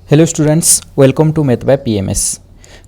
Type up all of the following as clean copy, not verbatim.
Hello students, welcome to math by PMS.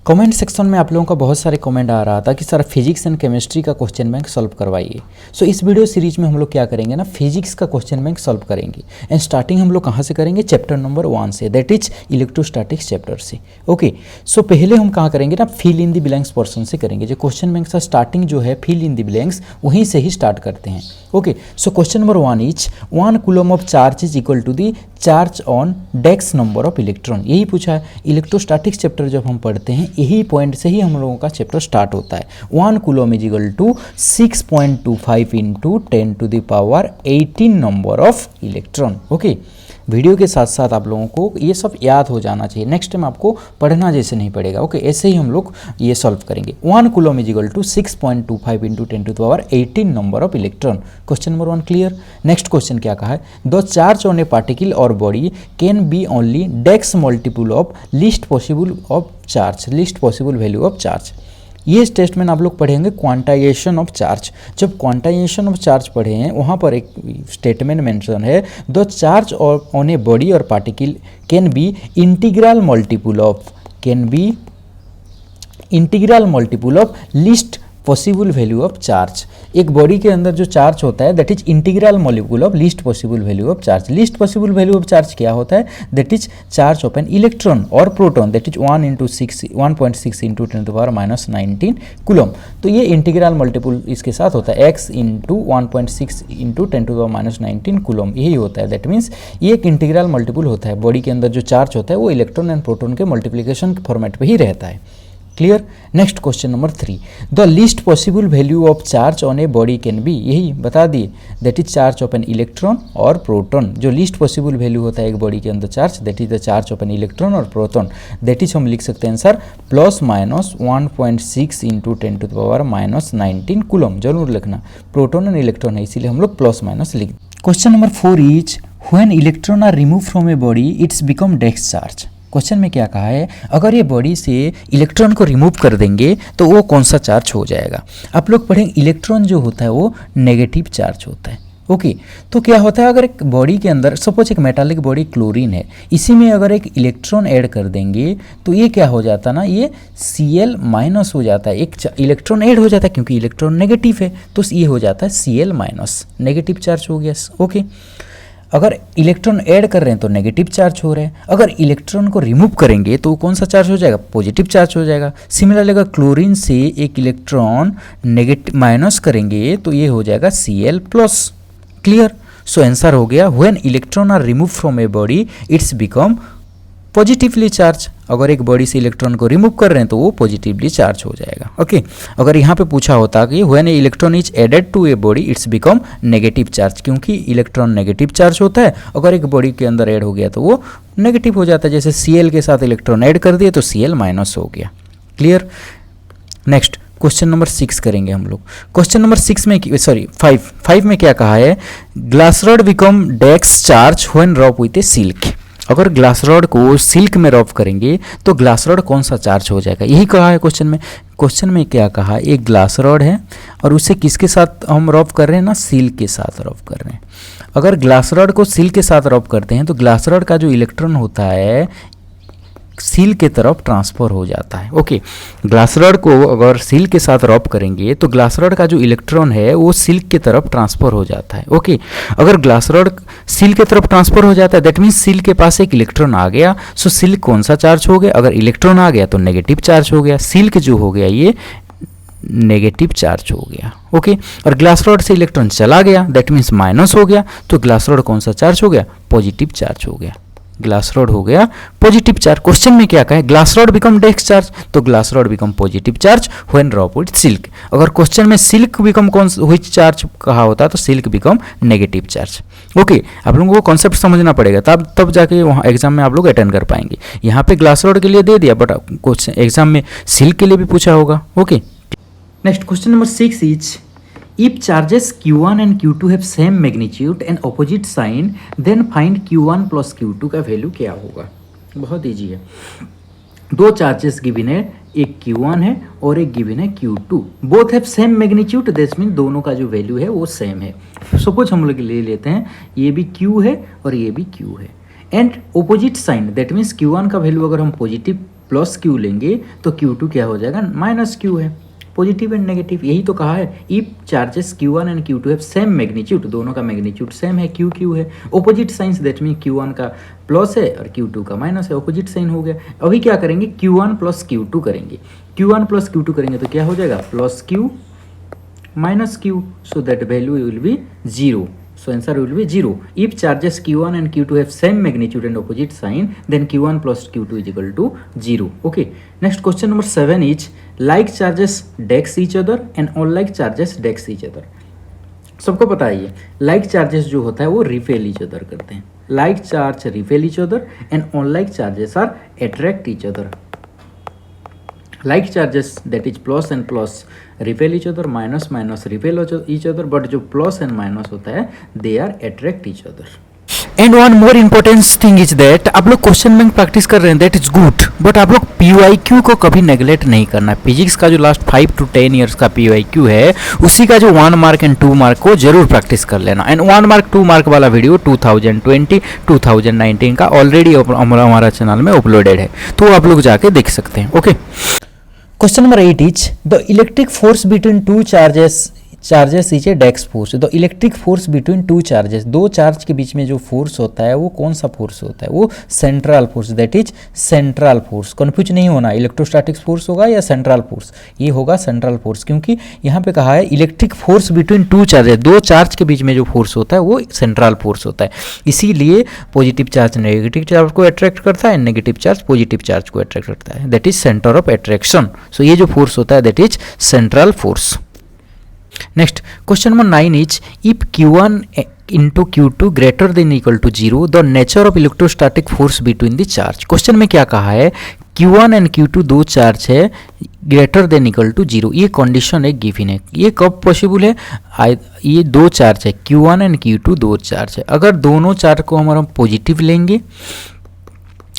Comment section में आप लोगों का बहुत सारे कमेंट आ रहा था कि सर फिजिक्स एंड केमिस्ट्री का क्वेश्चन बैंक सॉल्व करवाइए। सो इस वीडियो सीरीज में हम लोग क्या करेंगे ना, फिजिक्स का क्वेश्चन बैंक सॉल्व करेंगे। एंड स्टार्टिंग हम लोग कहाँ से करेंगे, चैप्टर नंबर 1 से, दैट इज इलेक्ट्रोस्टैटिक्स चैप्टर से। ओके, सो पहले हम कहाँ करेंगे ना, fill in the blanks portion से करेंगे। जो क्वेश्चन बैंक का स्टार्टिंग जो है फिल इन द ब्लैंक्स, वहीं से ही स्टार्ट करते हैं। Okay, so question number 1 is 1 coulomb of charge is equal to the charge on dash number of electron. यही पूछा है। इलेक्ट्रोस्टैटिक्स चैप्टर जब हम पढ़ते हैं यही पॉइंट से ही हम लोगों का चैप्टर स्टार्ट होता है। 1 coulomb is equal to 6.25 into 10 to the power 18 number of electron. Okay, video के साथ साथ आप लोगों को ये सब याद हो जाना चाहिए, नेक्स्ट टाइम आपको पढ़ना जैसे नहीं पड़ेगा। ओके, ऐसे ही हम लोग ये सॉल्व करेंगे। 1 coulomb is equal to 6.25 into 10 to the power 18 number of electron. Question number 1 clear. Next question क्या कहा है, the charge on a particle और बॉडी कैन बी ओनली डेक्स multiple of least possible of charge, least possible value of charge. ये statement आप लोग पढ़ेंगे quantization of charge. जब क्वांटाइजेशन ऑफ चार्ज पढ़े हैं वहाँ पर एक स्टेटमेंट मेंशन है, the charge on a body और particle can be integral multiple of least possible value of charge. एक बॉडी के अंदर जो चार्ज होता है that is integral molecule of least possible value of charge. Least possible value of charge क्या होता है, that is charge of an electron और proton, that is 1.6 into 10 to power -19 coulomb. तो ये इंटीग्रल मल्टीपल इसके साथ होता है x into 1.6 into 10 to power -19 coulomb, यही होता है। दैट मीन्स ये एक इंटीग्रल मल्टीपल होता है। बॉडी के अंदर जो चार्ज होता है वो इलेक्ट्रॉन एंड प्रोटॉन के मल्टीप्लिकेशन के फॉर्मेट पे ही रहता है। Clear. Next question number 3, the least possible value of charge on a body can B, यही बता दिए, that is charge of an electron और प्रोटॉन। जो लीस्ट पॉसिबल वैल्यू होता है एक बॉडी के अंदर charge, that is the charge of an electron और प्रोटॉन। दैट इज हम लिख सकते हैं answer ±1.6 into 10 to the power -19 coulomb. जरूर लिखना, प्रोटॉन एंड इलेक्ट्रॉन है इसीलिए हम लोग प्लस माइनस लिख। Question number 4 is when electron are remove from a body it's become desk charge. Question में क्या कहा है, अगर ये बॉडी से इलेक्ट्रॉन को रिमूव कर देंगे तो वो कौन सा चार्ज हो जाएगा। आप लोग पढ़ेंगे इलेक्ट्रॉन जो होता है वो नेगेटिव चार्ज होता है। ओके, तो क्या होता है, अगर एक बॉडी के अंदर सपोज एक मेटालिक बॉडी क्लोरीन है, इसी में अगर एक इलेक्ट्रॉन ऐड कर देंगे तो ये क्या हो जाता है ना, ये Cl माइनस हो जाता है। एक इलेक्ट्रॉन ऐड हो जाता है क्योंकि इलेक्ट्रॉन नेगेटिव है, तो ये हो जाता है Cl माइनस, नेगेटिव चार्ज हो गया। ओके, अगर इलेक्ट्रॉन ऐड कर रहे हैं तो नेगेटिव चार्ज हो रहे हैं, अगर इलेक्ट्रॉन को रिमूव करेंगे तो कौन सा चार्ज हो जाएगा, पॉजिटिव चार्ज हो जाएगा। सिमिलरली अगर क्लोरीन से एक इलेक्ट्रॉन नेगेटिव माइनस करेंगे तो ये हो जाएगा Cl plus. Clear. So answer हो गया when electron are remove from a body it's become positively charge. अगर एक बॉडी से इलेक्ट्रॉन को रिमूव कर रहे हैं तो वो पॉजिटिवली चार्ज हो जाएगा। ओके, अगर यहाँ पे पूछा होता कि when a electron is added to a body it's become negative charge, क्योंकि इलेक्ट्रॉन नेगेटिव चार्ज होता है, अगर एक बॉडी के अंदर ऐड हो गया तो वो नेगेटिव हो जाता है। जैसे Cl के साथ इलेक्ट्रॉन ऐड कर दिए तो Cl माइनस हो गया। क्लियर। नेक्स्ट क्वेश्चन नंबर 6 करेंगे हम लोग। क्वेश्चन नंबर 6 में 5 में क्या कहा है, glass rod become dash charge when rub with a silk. अगर ग्लास रॉड को सिल्क में रब करेंगे तो ग्लास रॉड कौन सा चार्ज हो जाएगा, यही कहा है क्वेश्चन में। क्वेश्चन में क्या कहा, एक ग्लास रॉड है और उसे किसके साथ हम रब कर रहे हैं ना, सिल्क के साथ रब कर रहे हैं। अगर ग्लास रॉड को सिल्क के साथ रब करते हैं तो ग्लास रॉड का जो इलेक्ट्रॉन होता है सील के तरफ ट्रांसफर हो जाता है। ओके, ग्लास रॉड को अगर सील के साथ रब करेंगे तो ग्लास रॉड का जो इलेक्ट्रॉन है वो सिल्क के तरफ ट्रांसफर हो जाता है। ओके, अगर ग्लास रॉड सील के तरफ ट्रांसफर हो जाता है दैट मीन्स सील के पास एक इलेक्ट्रॉन आ गया। सो सिल्क कौन सा चार्ज हो गया, अगर इलेक्ट्रॉन आ गया तो नेगेटिव चार्ज हो गया। सिल्क जो हो गया ये नेगेटिव चार्ज हो गया। ओके, और ग्लास रॉड से इलेक्ट्रॉन चला गया दैट मीन्स माइनस हो गया, तो ग्लास रॉड कौन सा चार्ज हो गया, पॉजिटिव चार्ज हो गया। ग्लास रॉड हो गया पॉजिटिव चार्ज। क्वेश्चन में क्या कहा है, glass rod become desk charge, तो glass rod become positive charge when rub with silk. अगर क्वेश्चन में सिल्क बिकम कौन व्हिच चार्ज कहा होता तो silk become negative charge. Okay, आप लोगों को कॉन्सेप्ट समझना पड़ेगा तब जाके वहाँ एग्जाम में आप लोग अटेंड कर पाएंगे। यहाँ पे ग्लास रॉड के लिए दे दिया बट क्वेश्चन एग्जाम में सिल्क के लिए भी पूछा होगा। Okay, next question number 6 is if charges q1 and q2 have same magnitude and opposite sign then find q1 plus q2 का वैल्यू क्या होगा। बहुत इजी है, दो चार्जेस गिवन है, एक q1 है और एक गिवन है q2, both have same magnitude, that's mean दोनों का जो वैल्यू है वो सेम है। सपोज हम लोग ले लेते हैं ये भी q है और ये भी q है, and opposite sign that means Q1 का वैल्यू अगर हम पॉजिटिव प्लस Q लेंगे तो Q2 क्या हो जाएगा माइनस Q है, पॉजिटिव एंड नेगेटिव। यही तो कहा है if charges Q1 and Q2 have same magnitude, दोनों का मैग्नीट्यूड सेम है, Q है। Opposite science that mean Q1 का प्लस है और Q2 का माइनस है, ऑपोजिट साइन हो गया। अभी क्या करेंगे Q1 प्लस Q2 करेंगे, Q1 प्लस Q2 करेंगे तो क्या हो जाएगा plus Q minus Q, so that value will B 0. So answer will be 0. If charges Q1 and Q2 have same magnitude and opposite sign, then Q1 plus Q2 is equal to 0. Okay. Next question number 7 is like charges dex each other and unlike charges dex each other. सबको पता है ये like charges जो होता है वो repel each other करते हैं. Like charge repel each other and unlike charges are attract each other. Like charges that is plus and plus repel each other, minus minus repel each other, but जो plus and minus होता है they are attract each other. And one more important thing is that आप लोग question bank practice कर रहे हैं that is good, but आप लोग PYQ को कभी नेगलेक्ट नहीं करना। फिजिक्स का जो लास्ट 5 to 10 ईयर्स का PYQ है उसी का जो 1 मार्क एंड 2 मार्क को जरूर प्रैक्टिस कर लेना। एंड 1 मार्क 2 मार्क वाला वीडियो 2020 2019 का ऑलरेडी हमारा चैनल में अपलोडेड है, तो आप लोग जाके देख सकते हैं। Okay, question number 8 is the electric force between two charges is a dash force. The electric force between two charges, दो चार्ज के बीच में जो फोर्स होता है वो कौन सा फोर्स होता है, वो central force, that is central force. Confuse नहीं होना, इलेक्ट्रोस्टैटिक फोर्स होगा या सेंट्रल फोर्स, ये होगा सेंट्रल फोर्स, क्योंकि यहाँ पे कहा है electric force between two charges, दो चार्ज के बीच में जो फोर्स होता है वो सेंट्रल फोर्स होता है। इसीलिए पॉजिटिव चार्ज नेगेटिव चार्ज को अट्रैक्ट करता है, नेगेटिव चार्ज पॉजिटिव चार्ज को अट्रैक्ट करता है, that is center of attraction. So ये जो फोर्स होता है that is central force. Next question number 9 is if Q1 into Q2 greater than equal to 0 the nature of electrostatic force between the charge. Question में क्या कहा है Q1 and Q2 दो charge है ग्रेटर देन इक्वल टू 0, ये condition एक given है। ये कब पॉसिबल है, ये दो चार्ज है Q1 एंड Q2 दो चार्ज है, अगर दोनों चार्ज को हम पॉजिटिव लेंगे,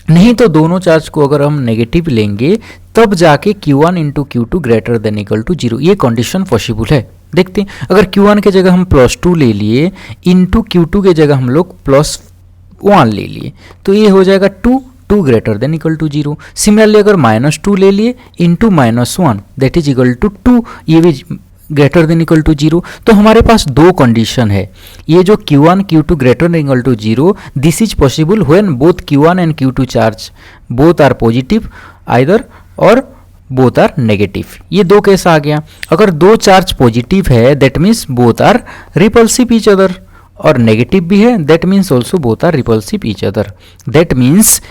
नहीं तो दोनों चार्ज को अगर हम नेगेटिव लेंगे तब जाके Q1 into Q2 greater than equal to 0, ये कंडीशन पॉसिबल है। देखते हैं, अगर Q1 के जगह हम +2 ले लिए इंटू Q2 के जगह हम लोग +1 ले लिए तो ये हो जाएगा 2 greater than equal to 0। Similarly अगर -2 ले लिए into -1 that is equal to 2, ये भी ग्रेटर देन इक्वल टू 0। तो हमारे पास दो कंडीशन है, ये जो Q1 Q2 greater than equal to 0 this is possible when both Q1 and Q2 charge both are positive either और बोथ आर नेगेटिव। ये दो केस आ गया। अगर दो चार्ज पॉजिटिव है that means both are repulsive each other, और negative भी है that means also both are repulsive each other. That means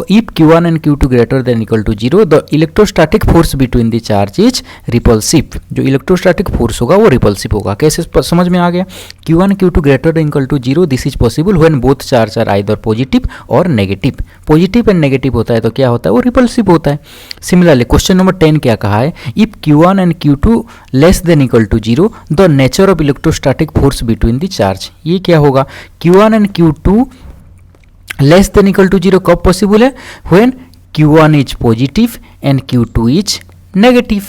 if Q1 and Q2 greater than equal to 0 the electrostatic force between the charge is repulsive. जो electrostatic force होगा वो repulsive होगा। कैसे समझ में आ गया, Q1 Q2 greater than equal to 0 this is possible when both charge are either positive और negative. Positive and negative होता है तो क्या होता है, वो रिपल्सिव होता है। सिमिलरली क्वेश्चन नंबर 10 क्या कहा है, if Q1 and Q2 less than equal to 0 the nature of electrostatic force between the charge. ये क्या होगा, Q1 and Q2 less than equal to 0 कब पॉसिबल है, when Q1 is positive and Q2 is negative,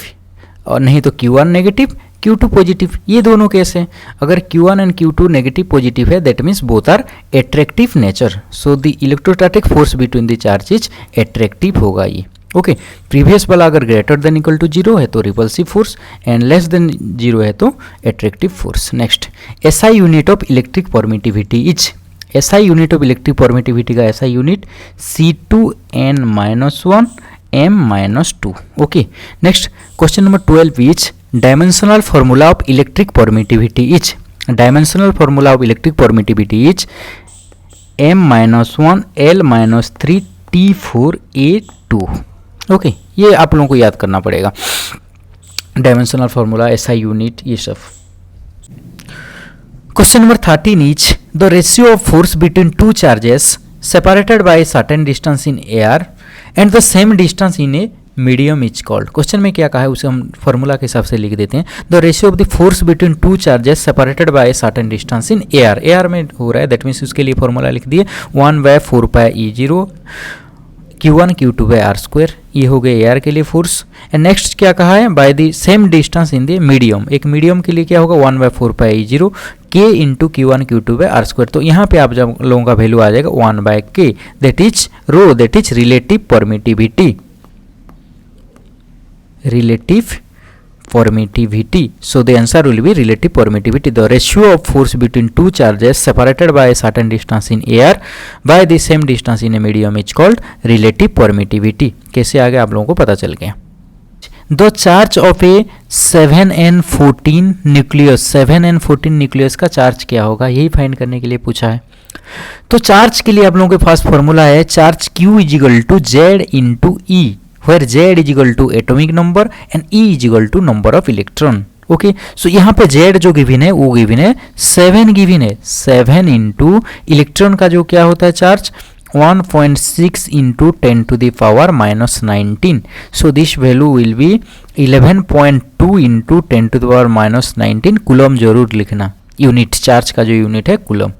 और नहीं तो Q1 negative Q2 positive, ये दोनों केस हैं। अगर Q1 and Q2 negative positive है that means both are attractive nature, so the electrostatic force between the charge is attractive होगा ये। ओके, प्रीवियस वाला अगर ग्रेटर देन इक्वल टू 0 है तो repulsive force and less than 0 है तो attractive force. Next SI unit of electric permittivity is, SI unit of electric permittivity का SI unit C2n-1 m-2। Okay, next question number 12 is dimensional formula of electric permittivity is, dimensional formula of electric permittivity is m-1 l-3 T4A2। Okay, ये आप लोगों को याद करना पड़ेगा, dimensional formula, SI unit, ये सब। Question number 13 is the ratio of force between two charges separated by certain distance in air and the same distance in a medium is called. Question में क्या कहा है उसे हम फार्मूला के हिसाब से लिख देते हैं। The ratio of the force between two charges separated by certain distance in air, air में हो रहा है दैट मीन्स उसके लिए फार्मूला लिख दिए 1/4πe0 Q1 Q2 by r square, ये हो गया एआर के लिए फोर्स। एंड नेक्स्ट क्या कहा है, by the same distance in the medium, एक मीडियम के लिए क्या होगा 1/4πe0 k into Q1 Q2 by r square. तो यहाँ पे आप जब लोगों का वैल्यू आ जाएगा 1/k, that is rho, that is relative permittivity, relative permittivity. So the answer will be relative permittivity, the ratio of force between two charges separated by a certain distance in air by the same distance in a medium is called relative permittivity. कैसे आगे आप लोगों को पता चल गया। The charge of a 7n14 nucleus, 7n14 nucleus का charge क्या होगा, यही फाइंड करने के लिए पूछा है। तो चार्ज के लिए आप लोगों के पास फॉर्मूला है, charge Q is equal to Z into E, where Z is equal to atomic number and E is equal to number of electron. Okay, so यहाँ पे Z जो गिवन है वो गिवन है 7 गिवन है, 7 इंटू इलेक्ट्रॉन का जो क्या होता है charge 1.6 into 10 to the power -19. So this value will be 11.2 into 10 to the power -19 coulomb जरूर लिखना, यूनिट चार्ज का जो यूनिट है coulomb.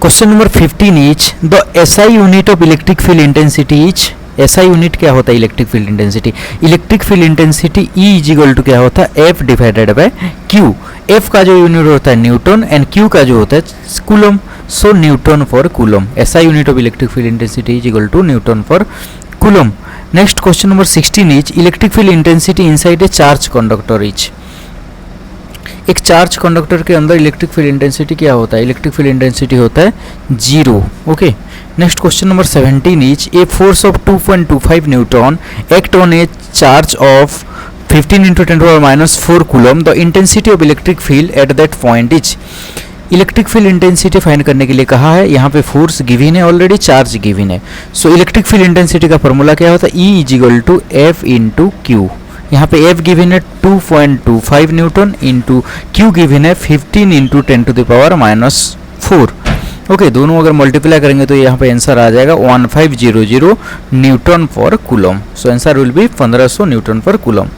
Question number 15 is the SI unit of electric field intensity is, SI unit क्या होता है electric field intensity, electric field intensity E is equal to क्या होता है F divided by Q, F का जो यूनिट होता है न्यूटन एंड Q का जो होता है coulomb, so newton for coulomb, SI unit of electric field intensity is equal to newton for coulomb. Next question number 16 is electric field intensity inside a charge conductor is, एक charge conductor के अंदर electric field intensity क्या होता है, electric field intensity होता है 0। Okay, next question number 17 is a force of 2.25 newton act on a charge of 15 into 10⁻⁴ coulomb, the intensity of electric field at that point is, electric field intensity find करने के लिए कहा है, यहाँ पे force given है already, charge given है। So electric field intensity का फॉर्मूला क्या होता है, E is equal to F into Q, यहाँ पे F गिवन है 2.25 न्यूटन इंटू Q गिवन है 15 into 10 to the power -4। Okay, दोनों अगर मल्टीप्लाई करेंगे तो यहाँ पे आंसर आ जाएगा 1500 newton for coulomb. So answer will be 1500 newton for coulomb.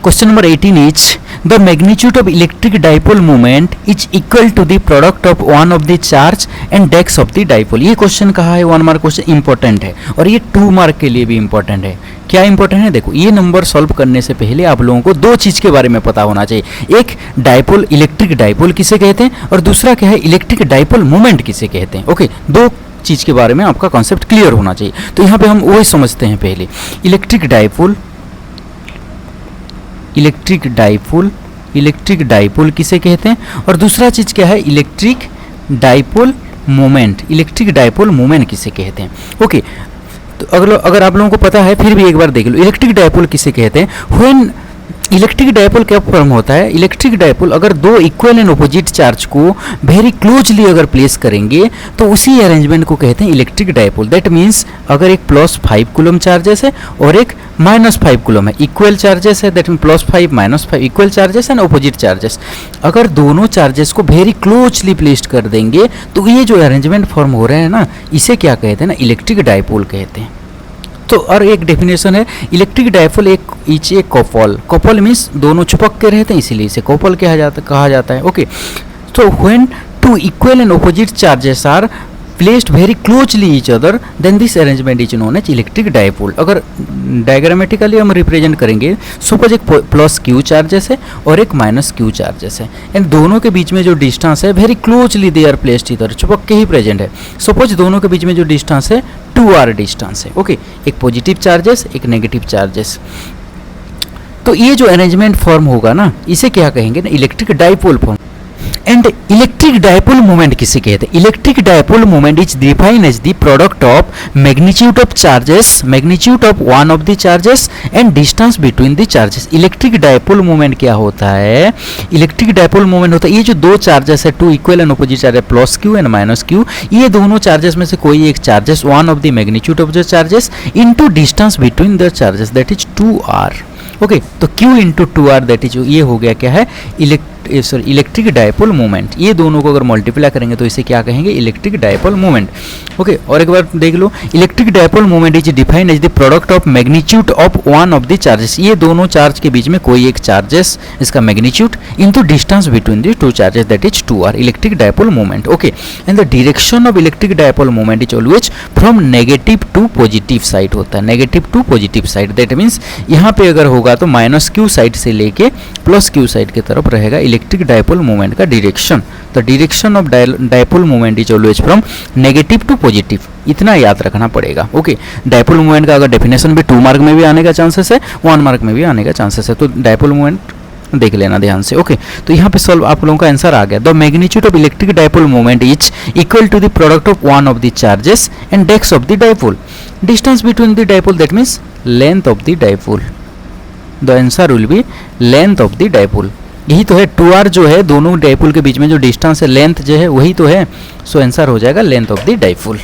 Question number 18 is the magnitude of electric dipole movement is equal to the product of one of the charge and dash of the dipole. ये question कहा है 1 mark question, important है और ये 2 mark के लिए भी important है। क्या इंपॉर्टेंट है, देखो ये नंबर सॉल्व करने से पहले आप लोगों को 2 चीज के बारे में पता होना चाहिए, एक डाइपोल, इलेक्ट्रिक डाइपोल किसे कहते हैं, और दूसरा क्या है इलेक्ट्रिक डाइपोल मूवमेंट किसे कहते हैं। ओके, 2 चीज के बारे में आपका कॉन्सेप्ट क्लियर होना चाहिए। तो यहाँ पे हम वही समझते हैं पहले, इलेक्ट्रिक डाइपोल, इलेक्ट्रिक डाइपोल किसे कहते हैं, और दूसरा चीज क्या है electric dipole moment, electric dipole moment किसे कहते हैं। ओके, तो अगर आप लोगों को पता है फिर भी एक बार देख लो, इलेक्ट्रिक डाइपोल किसे कहते हैं, व्हेन इलेक्ट्रिक डाइपोल क्या फॉर्म होता है, इलेक्ट्रिक डाइपोल अगर 2 इक्वल एंड ऑपोजिट चार्ज को वेरी क्लोजली अगर प्लेस करेंगे तो उसी अरेंजमेंट को कहते हैं इलेक्ट्रिक डाइपोल। दैट मीन्स अगर एक +5 कूलम चार्जेस है और एक -5 कूलम है, इक्वल चार्जेस है, that mean +5 -5 equal charges and opposite charges, अगर दोनों चार्जेस को वेरी क्लोजली प्लेस्ड कर देंगे तो ये जो अरेंजमेंट फॉर्म हो रहे हैं ना, इसे क्या कहते हैं ना, इलेक्ट्रिक डाइपोल कहते हैं। तो और एक डेफिनेशन है, इलेक्ट्रिक डाइपोल एक कॉपल, कॉपल मीन्स दोनों चिपक के रहते हैं, इसीलिए इसे कॉपल कहा जाता है। ओके, तो when 2 equal and opposite charges are placed very closely each other then this arrangement is known as electric dipole. अगर डायग्रामेटिकली हम रिप्रेजेंट करेंगे, सपोज एक +Q चार्जेस है और एक -Q चार्जेस है एंड दोनों के बीच में जो डिस्टेंस है very closely they are placed इधर, चिपक के ही प्रेजेंट है। सपोज दोनों के बीच में जो डिस्टेंस है 2r डिस्टेंस है। ओके, एक पॉजिटिव चार्जेस एक नेगेटिव चार्जेस, तो ये जो अरेंजमेंट फॉर्म होगा ना, इसे क्या कहेंगे ना, electric dipole form. And electric dipole moment किसे कहते हैं, electric dipole moment is defined as the product of magnitude of charges, magnitude of one of the charges and distance between the charges. Electric dipole moment क्या होता है, electric dipole moment होता है ये जो 2 चार्जेस है, 2 इक्वल एंड ऑपोजिट चार्ज है, +Q and -Q, ये दोनों चार्जेस में से कोई एक charges one of the magnitude of the charges into distance between the charges, that is 2r। Okay, तो Q into 2r that is, ये हो गया क्या है इलेक्ट्रिक डायपोल मोमेंट, ये दोनों को अगर मल्टीप्लाई करेंगे तो इसे क्या कहेंगे, इलेक्ट्रिक डायपोल मोमेंट। ओके, और एक बार देख लो, electric dipole moment is defined as the product of magnitude of one of the charges, ये दोनों चार्ज के बीच में कोई एक चार्जेस इसका magnitude into distance between the two charges, that is 2r, electric dipole moment. Okay, and the direction of electric dipole moment is always from negative to positive side होता है, negative to positive side, that means यहाँ पे अगर होगा तो minus Q side से लेके plus Q side की तरफ रहेगा इलेक्ट्रिक डायपोल मोमेंट का direction. The direction of dipole moment is always from negative to positive, इतना याद रखना पड़ेगा। ओके, डायपोल मोमेंट का अगर डेफिनेशन भी 2 मार्क में भी आने का चांसेस है, 1 मार्क में भी आने का चांसेस है, तो डायपोल मोमेंट देख लेना ध्यान से। ओके, तो यहाँ पे सॉल्व आप लोगों का आंसर आ गया। The magnitude of electric dipole moment is equal to the product of one of the charges and dash of the dipole, distance between the dipole, that means length of the dipole. The answer will be length of the dipole, यही तो है 2r जो है, दोनों dipole के बीच में जो डिस्टेंस है, लेंथ जो है वही तो है, सो आंसर हो जाएगा length of the dipole.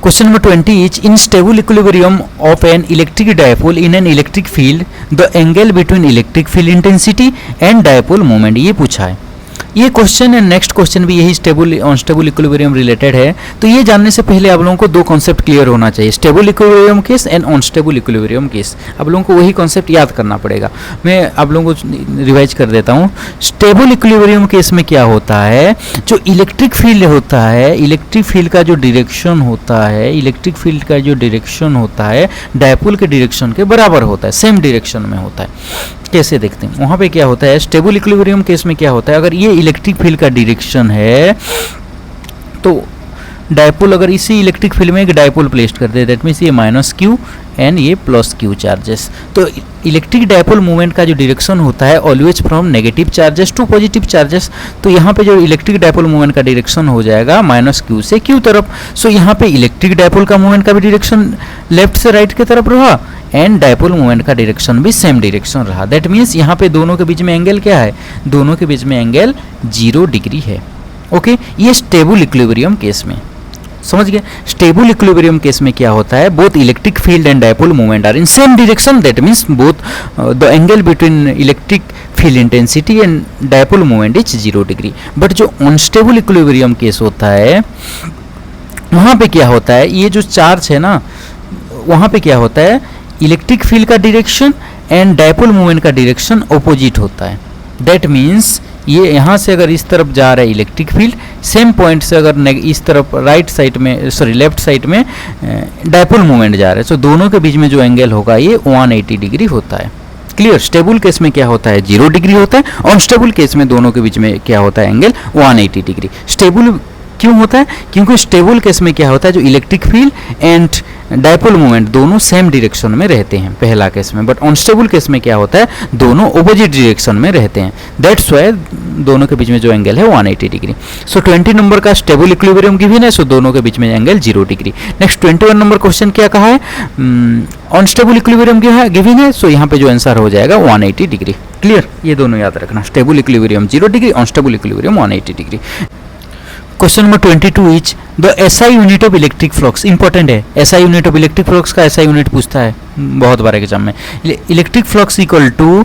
Question number 20 is, in stable equilibrium of an electric dipole in an electric field, the angle between electric field intensity and dipole moment, ये पूछा है। ये क्वेश्चन एंड नेक्स्ट क्वेश्चन भी यही stable unstable equilibrium related है। तो ये जानने से पहले आप लोगों को दो कॉन्सेप्ट क्लियर होना चाहिए, stable equilibrium case and unstable equilibrium case. आप लोगों को वही कॉन्सेप्ट याद करना पड़ेगा। मैं आप लोगों को रिवाइज कर देता हूँ। स्टेबल इक्विलिब्रियम केस में क्या होता है, जो इलेक्ट्रिक फील्ड होता है, इलेक्ट्रिक फील्ड का जो डायरेक्शन होता है, इलेक्ट्रिक फील्ड का जो डायरेक्शन होता है डायपोल के डायरेक्शन के बराबर होता है, सेम डायरेक्शन में होता है। कैसे देखते हैं, वहाँ पे क्या होता है, स्टेबल इक्विलिब्रियम केस में क्या होता है, अगर ये इलेक्ट्रिक फील्ड का डायरेक्शन है तो डायपोल, अगर इसी इलेक्ट्रिक फील्ड में एक डायपोल प्लेस कर दे, दैट मीन्स ये माइनस क्यू एंड ये प्लस क्यू चार्जेस। तो इलेक्ट्रिक डायपोल मूवमेंट का जो डायरेक्शन होता है always from negative charges to positive charges. तो यहाँ पे जो इलेक्ट्रिक डायपोल मूवमेंट का डायरेक्शन हो जाएगा माइनस क्यू से क्यू तरफ। सो यहाँ पे इलेक्ट्रिक डायपोल का मूवमेंट का भी डायरेक्शन लेफ्ट से राइट की तरफ रहा एंड डायपोल मूवमेंट का डायरेक्शन भी सेम डायरेक्शन रहा। दैट मीन्स यहाँ पे दोनों के बीच में एंगल क्या है, दोनों के बीच में एंगल 0 डिग्री है। ओके, ये स्टेबल इक्विलिब्रियम केस में, समझ गए। स्टेबल इक्विलिब्रियम केस में क्या होता है, both electric field and dipole movement are in same direction, that means both the angle between electric field intensity and dipole movement is 0 degree. But जो unstable equilibrium case होता है वहाँ पे क्या होता है, ये जो चार्ज है ना, वहाँ पे क्या होता है, इलेक्ट्रिक फील्ड का डायरेक्शन एंड डायपोल मूवमेंट का डायरेक्शन अपोजिट होता है। दैट मीन्स ये यहाँ से अगर इस तरफ जा रहा है इलेक्ट्रिक फील्ड, सेम पॉइंट से अगर इस तरफ राइट साइड में, सॉरी लेफ्ट साइड में डायपोल मूवमेंट जा रहा है, सो दोनों के बीच में जो एंगल होगा ये 180 डिग्री होता है। क्लियर। स्टेबल केस में क्या होता है, 0 डिग्री होता है। अनस्टेबल केस में दोनों के बीच में क्या होता है, एंगल 180 डिग्री। स्टेबल क्यों होता है, क्योंकि स्टेबल केस में क्या होता है, जो electric field and dipole movement दोनों सेम डायरेक्शन में रहते हैं पहला केस में। बट अनस्टेबल केस में क्या होता है, दोनों ऑपोजिट डायरेक्शन में रहते हैं। दैट्स वाई दोनों के बीच में जो एंगल है 180 डिग्री। सो 20 नंबर का स्टेबल इक्विलिब्रियम गिवन है, सो दोनों के बीच में angle 0 degree. Next 21 number question क्या कहा है, अनस्टेबल इक्विलिब्रियम गिवन है, सो यहाँ पे जो आंसर हो जाएगा 180 डिग्री। क्लियर, ये दोनों याद रखना, stable equilibrium 0 degree, unstable equilibrium 180 degree. Question number 22 is the SI unit of electric flux. Important है, SI unit of electric flux का एसआई यूनिट पूछता है बहुत बार एग्जाम में। Electric flux equal to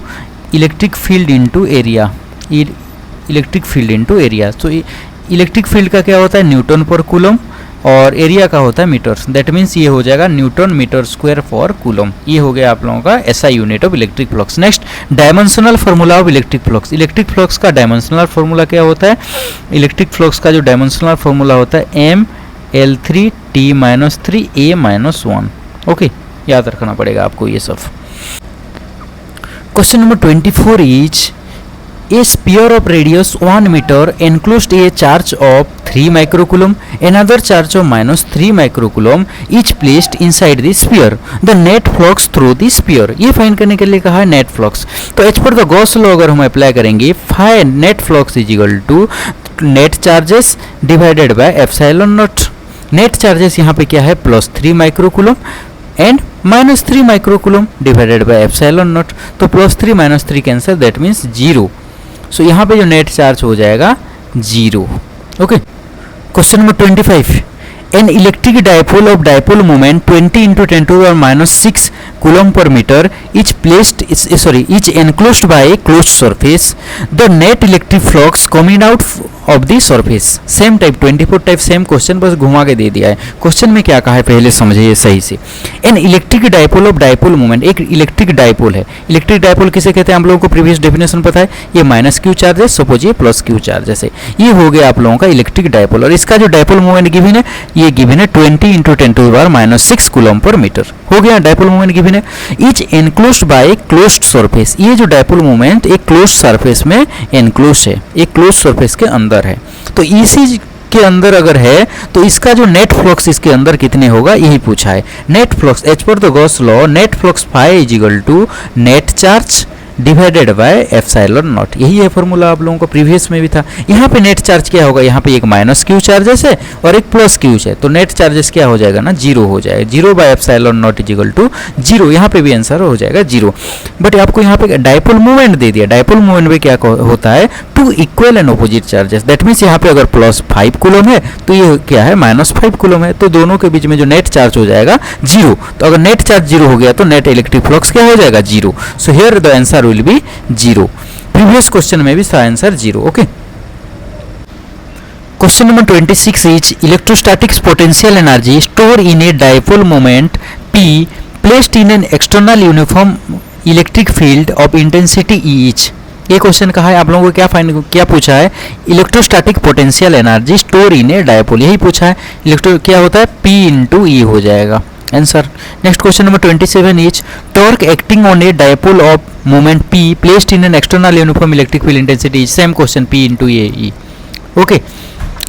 electric field into area, electric field into area. तो electric field का क्या होता है, न्यूटन पर कूलम, और एरिया का होता है मीटर्स। दैट मीन्स ये हो जाएगा newton metre square for coulomb. ये हो गया आप लोगों का SI unit of electric flux. Next dimensional formula of electric flux. Electric flux का डायमेंशनल फार्मूला क्या होता है, इलेक्ट्रिक फ्लक्स का जो डायमेंशनल फार्मूला होता है ML3T-3A-1। ओके, याद रखना पड़ेगा आपको ये सब। Question number 24 is A sphere of radius 1 meter enclosed a charge of 3 microcoulomb, another charge of -3 microcoulomb each placed inside the sphere. The net flux through the sphere. ये find करने के लिए कहा है नेट फ्लक्स। तो as per the Gauss law अगर हम apply करेंगे, find net flux is equal to net charges divided by epsilon naught. Net charges यहाँ पे क्या है, +3 microcoulomb and -3 microcoulomb divided by epsilon naught. तो +3 -3 कैंसिल, दैट मीन्स 0। सो यहाँ पे जो नेट चार्ज हो जाएगा 0। Okay, question number 25, An electric dipole of dipole moment 20 into 10 to the power minus 6 coulomb per meter is enclosed by a closed surface. The net electric flux coming out of the surface. Same type 24 type same question, बस घुमा के दे दिया है. Question में क्या कहा है पहले समझिए सही से. An electric dipole of dipole moment, एक इलेक्ट्रिक डाइपोल है. इलेक्ट्रिक डाइपोल किसे कहते हैं हम लोगों को प्रीवियस डेफिनेशन पता है. ये माइनस क्यू चार्ज है, सपोज ये प्लस क्यू चार्ज है. ये हो गया आप लोगों का इलेक्ट्रिक डाइपोल. और इसका जो डाइपोल मोमेंट गिवन है, ये गिवन है 20 into 10 to the power minus 6 coulomb per metre. हो गया डाइपोल मोमेंट गिवन है. Each enclosed by closed surface. ये जो डाइपोल मोमेंट एक क्लोज्ड सरफेस में एनक्लोज है, एक क्लोज्ड सरफेस के अंदर है. तो इसी के अंदर अगर है तो इसका जो नेट फ्लक्स इसके अंदर कितने होगा यही पूछा है. Net flux as per the Gauss law, net flux phi is equal to net charge divided by epsilon naught. यही है फॉर्मूला आप लोगों को प्रीवियस में भी था. यहाँ पे नेट चार्ज क्या होगा, यहाँ पे एक माइनस क्यू चार्जेस है और एक प्लस क्यू है, तो नेट चार्जेस क्या हो जाएगा ना, जीरो हो जाएगा. 0 by epsilon naught is equal to 0. यहाँ पे भी आंसर हो जाएगा 0. बट आपको यहाँ पे डाइपोल मूवमेंट दे दिया. डाइपोल मूवमेंट में क्या होता है, two equal and opposite charges. That means यहाँ पे अगर प्लस 5 कूलम है तो ये क्या है माइनस 5 कूलम है. तो दोनों के बीच में जो नेट चार्ज हो जाएगा 0. तो अगर नेट चार्ज 0 हो गया तो नेट इलेक्ट्रिक फ्लक्स क्या हो जाएगा 0. So here the answer will B 0. Previous question में भी था answer 0. Okay. Question number 26 is electrostatics potential energy store in a dipole moment P placed in an external uniform electric field of intensity H. ये question कहा है आप लोगों को क्या पूछा है, electrostatic potential energy store in a dipole, यही पूछा है. इलेक्ट्रो क्या होता है P इंटू E हो जाएगा answer. Next question number 27 is torque acting on a dipole of moment P placed in an external uniform electric field intensity. Same question P into E. Okay.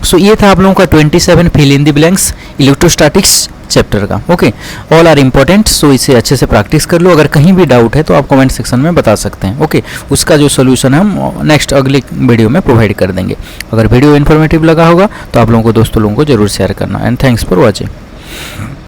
So ये था आप लोगों का 27 fill in the blanks electrostatics chapter का. Okay. All are important. So इसे अच्छे से practice कर लो. अगर कहीं भी डाउट है तो आप कमेंट सेक्शन में बता सकते हैं. ओके. उसका जो सोल्यूशन है हम नेक्स्ट अगले वीडियो में प्रोवाइड कर देंगे. अगर वीडियो इन्फॉर्मेटिव लगा होगा तो आप लोगों को दोस्तों लोगों को जरूर शेयर करना. And thanks for watching.